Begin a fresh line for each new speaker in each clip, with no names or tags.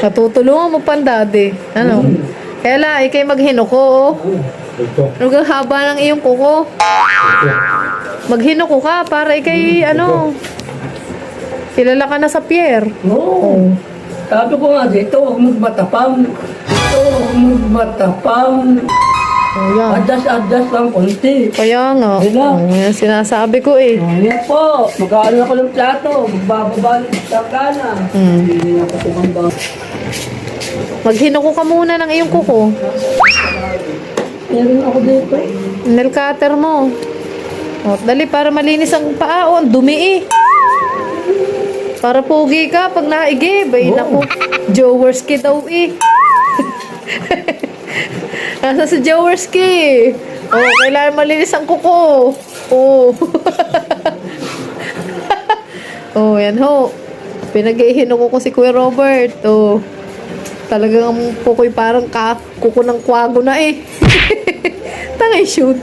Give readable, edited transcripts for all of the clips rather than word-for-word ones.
Natutulungan mo pa, daddy. Ano? Kaya lang, ikay maghinuko, oh.
Ito.
Ang haba ng iyong kuko. Maghinuko ka para ikay, ano, kilala ka na sa pier.
Oo. Sabi ko nga dito, huwag magmatapang. Ito, huwag magmatapang.
Oh, yan.
Adas-adas lang konti.
Kaya nga.
Wala.
Oh, yan sinasabi ko eh.
Ayan po, mag-aaral ako ng plato, magbababa ng sakana. Hindi na ako tumambang.
Maghinuko ka muna ng iyong kuko.
Meron ako dito.
Nail cutter mo. Oh, dali para malinis ang paa. Oh, ang dumi eh. Para pogi ka pag naigib. Ay, naku. Jowerski daw eh. Nasa sa Jowerski. Oh, kailangan malinis ang kuko. Oh. Oh, yan ho. Pinag-ihinuko ko si Kuya Robert. Oh. Talagang ang kuko'y parang kuko ng kwago na eh. Tangay shoot.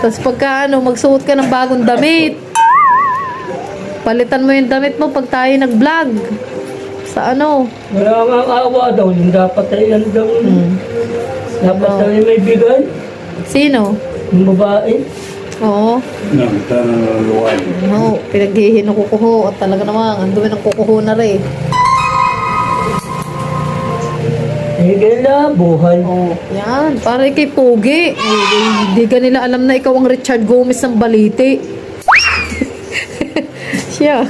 Tapos pagka ano, magsuot ka ng bagong damit. Palitan mo yung damit mo pag tayo nag-vlog. Sa ano?
Wala nga awa daw, yung dapat ay yan daw. Dapat daw yung may bigay.
Sino?
Yung babae.
Oo.
Nagtanong ng luwan.
No, pinaghihinuko ko ho. At talaga naman, ang dumi ng kuko na rin.
Higil na, buhay.
Oh, yan. Para kay Pogi. Hindi ka nila alam na ikaw ang Richard Gomez ng Balite. Siya.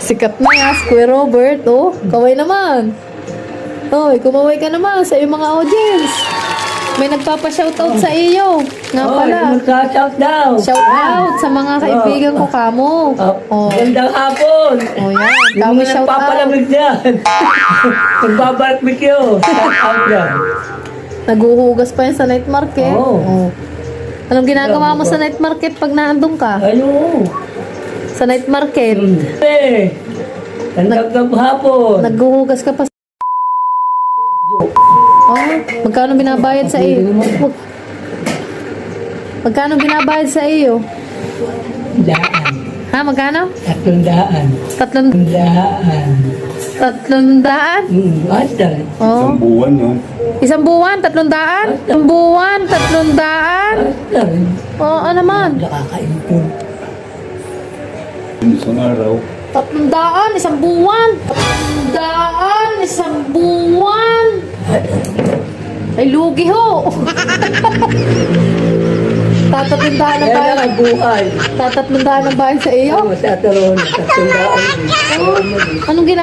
Sikat na yan. Kuya Robert. Oh, kaway naman. Oh, kumaway ka naman sa iyong mga audience. May nagpapa-shoutout sa iyo. Nga pala.
Mag-shout daw.
Shout out sa mga kaibigan ko kamo. Oh.
Gandang hapon.
Oh, yan.
Yung
Kamo
mga
shout out.
nagpapalamig dyan. Magbabarat mo kayo. Shout out dyan.
Naguhugas pa yan sa night market.
Oo.
Oh. Anong ginagawa mo sa night market pag naandun ka?
Ano?
Sa night market?
Gandang hapon.
Naghuhugas ka pa sa... Oh, magkano binabayad sa iyo? Magkano binabayad sa iyo?
Daan.
Ha, magkano?
300.
Tatlong...
Daan.
300?
Asal.
Oh.
Isang buwan yun.
Isang buwan, 300? Isang buwan, 300?
Asal.
Oo, ano naman?
Nakakaintun.
Isang araw.
300, isang buwan. 300, isang buwan. Ay, lugi ho. Tatatlandahan ng
Kaya
bayan.
lang ang buhay.
Tatatlandahan ng bayan sa iyo?
Ano sa ataron? 300.
Anong ginagawa?